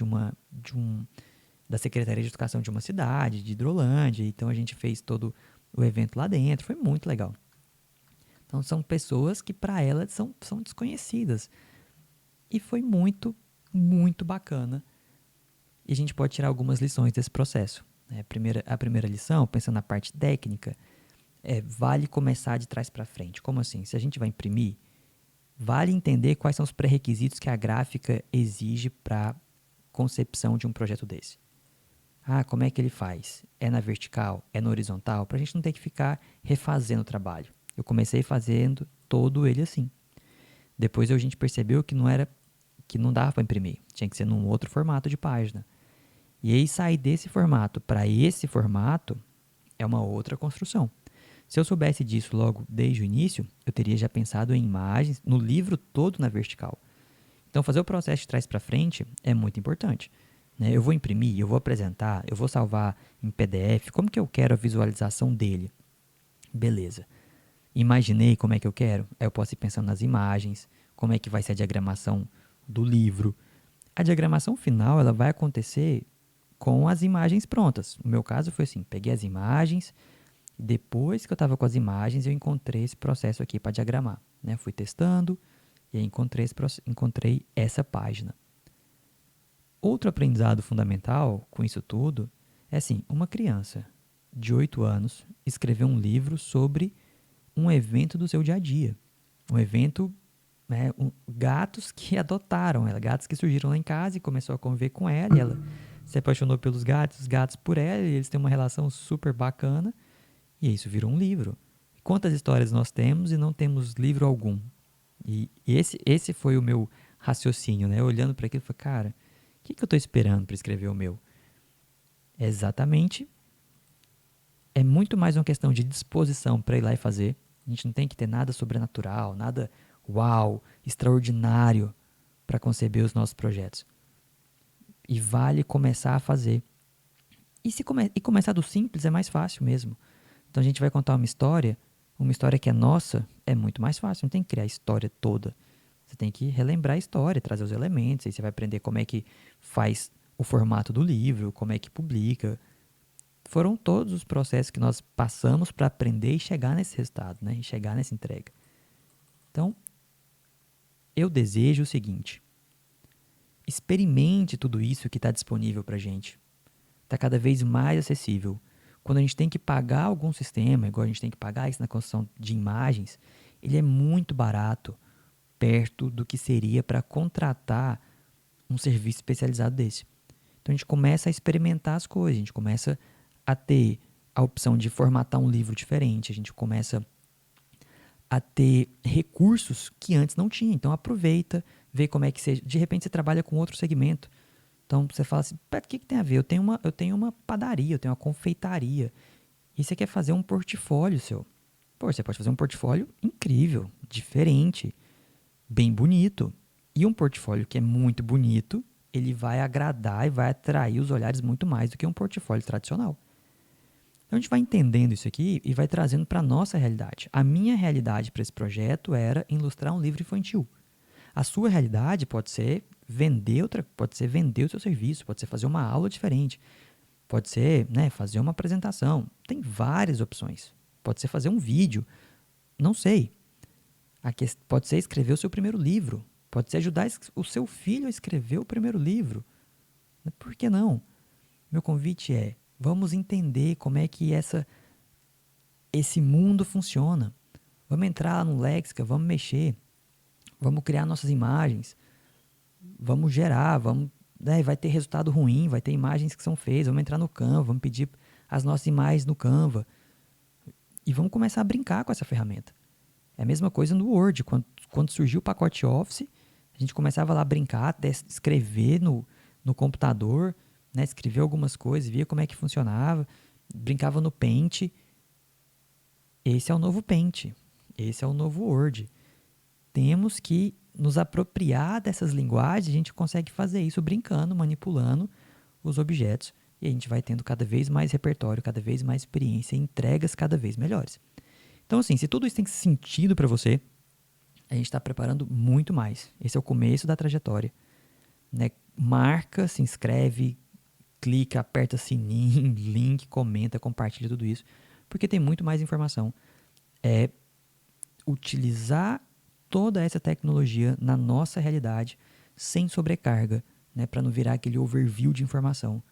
da Secretaria de Educação de uma cidade, de Hidrolândia. Então a gente fez todo o evento lá dentro. Foi muito legal. Então, são pessoas que para ela são desconhecidas. E foi muito, muito bacana. E a gente pode tirar algumas lições desse processo. Né? A primeira lição, pensando na parte técnica, vale começar de trás para frente. Como assim? Se a gente vai imprimir, vale entender quais são os pré-requisitos que a gráfica exige para concepção de um projeto desse. Ah, como é que ele faz? É na vertical? É na horizontal? Para a gente não ter que ficar refazendo o trabalho. Eu comecei fazendo todo ele assim. Depois a gente percebeu que não dava para imprimir. Tinha que ser num outro formato de página. E aí sair desse formato para esse formato é uma outra construção. Se eu soubesse disso logo desde o início, eu teria já pensado em imagens, no livro todo na vertical. Então, fazer o processo de trás para frente é muito importante. Né? Eu vou imprimir, eu vou apresentar, eu vou salvar em PDF. Como que eu quero a visualização dele? Beleza. Imaginei como é que eu quero. Aí eu posso ir pensando nas imagens, como é que vai ser a diagramação do livro. A diagramação final ela vai acontecer com as imagens prontas. No meu caso foi assim, peguei as imagens, depois que eu estava com as imagens, eu encontrei esse processo aqui para diagramar. Né? Fui testando e aí encontrei essa página. Outro aprendizado fundamental com isso tudo é assim, uma criança de 8 anos escreveu um livro sobre um evento do seu dia a dia. Um evento, né, gatos que adotaram ela, gatos que surgiram lá em casa e começou a conviver com ela e ela se apaixonou pelos gatos, os gatos por ela e eles têm uma relação super bacana e isso virou um livro. Quantas histórias nós temos e não temos livro algum? E esse foi o meu raciocínio, né? Olhando para aquilo, eu falei, cara, o que eu estou esperando para escrever o meu? É exatamente, é muito mais uma questão de disposição para ir lá e fazer. A gente não tem que ter nada sobrenatural, nada uau, extraordinário para conceber os nossos projetos. E vale começar a fazer. E começar do simples é mais fácil mesmo. Então a gente vai contar uma história que é nossa, é muito mais fácil. Não tem que criar a história toda. Você tem que relembrar a história, trazer os elementos, aí você vai aprender como é que faz o formato do livro, como é que publica. Foram todos os processos que nós passamos para aprender e chegar nesse resultado, né? E chegar nessa entrega. Então, eu desejo o seguinte: experimente tudo isso que está disponível para a gente. Está cada vez mais acessível. Quando a gente tem que pagar algum sistema, igual a gente tem que pagar isso na construção de imagens, ele é muito barato perto do que seria para contratar um serviço especializado desse. Então a gente começa a experimentar as coisas, a gente começa a ter a opção de formatar um livro diferente, a gente começa a ter recursos que antes não tinha. Então aproveita, vê como é que você, de repente você trabalha com outro segmento. Então você fala assim, o que tem a ver? Eu tenho uma padaria, eu tenho uma confeitaria. E você quer fazer um portfólio seu. Pô, você pode fazer um portfólio incrível, diferente, bem bonito. E um portfólio que é muito bonito, ele vai agradar e vai atrair os olhares muito mais do que um portfólio tradicional. Então a gente vai entendendo isso aqui e vai trazendo para a nossa realidade. A minha realidade para esse projeto era ilustrar um livro infantil. A sua realidade pode ser vender o seu serviço, pode ser fazer uma aula diferente, pode ser, né, fazer uma apresentação. Tem várias opções. Pode ser fazer um vídeo, não sei. Pode ser escrever o seu primeiro livro, pode ser ajudar o seu filho a escrever o primeiro livro. Por que não? Meu convite é, vamos entender como é que esse mundo funciona. Vamos entrar lá no Lexica, vamos mexer, vamos criar nossas imagens, vamos gerar, né, vai ter resultado ruim, vai ter imagens que são feias, vamos entrar no Canva, vamos pedir as nossas imagens no Canva e vamos começar a brincar com essa ferramenta. É a mesma coisa no Word, quando surgiu o pacote Office, a gente começava lá a brincar, até escrever no computador, né, escrever algumas coisas, via como é que funcionava, brincava no Paint. Esse é o novo Paint, esse é o novo Word. Temos que nos apropriar dessas linguagens, a gente consegue fazer isso brincando, manipulando os objetos e a gente vai tendo cada vez mais repertório, cada vez mais experiência e entregas cada vez melhores. Então, assim, se tudo isso tem sentido para você, a gente está preparando muito mais. Esse é o começo da trajetória. Né? Marca, se inscreve, clica, aperta sininho, link, comenta, compartilha tudo isso, porque tem muito mais informação. utilizar toda essa tecnologia na nossa realidade sem sobrecarga, né, para não virar aquele overview de informação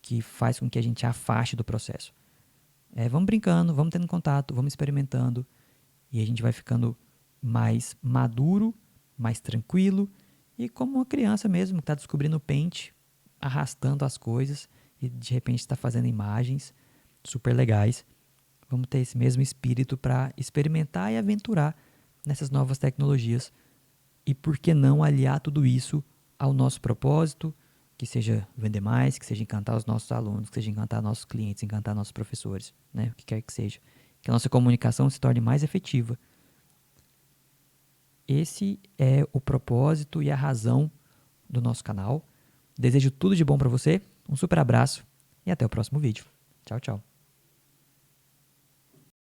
que faz com que a gente afaste do processo. Vamos brincando, vamos tendo contato, vamos experimentando e a gente vai ficando mais maduro, mais tranquilo e como uma criança mesmo que está descobrindo o Paint, arrastando as coisas e de repente está fazendo imagens super legais. Vamos ter esse mesmo espírito para experimentar e aventurar nessas novas tecnologias e por que não aliar tudo isso ao nosso propósito, que seja vender mais, que seja encantar os nossos alunos, que seja encantar nossos clientes, encantar nossos professores, né? O que quer que seja. Que a nossa comunicação se torne mais efetiva. Esse é o propósito e a razão do nosso canal. Desejo tudo de bom para você, um super abraço e até o próximo vídeo. Tchau, tchau.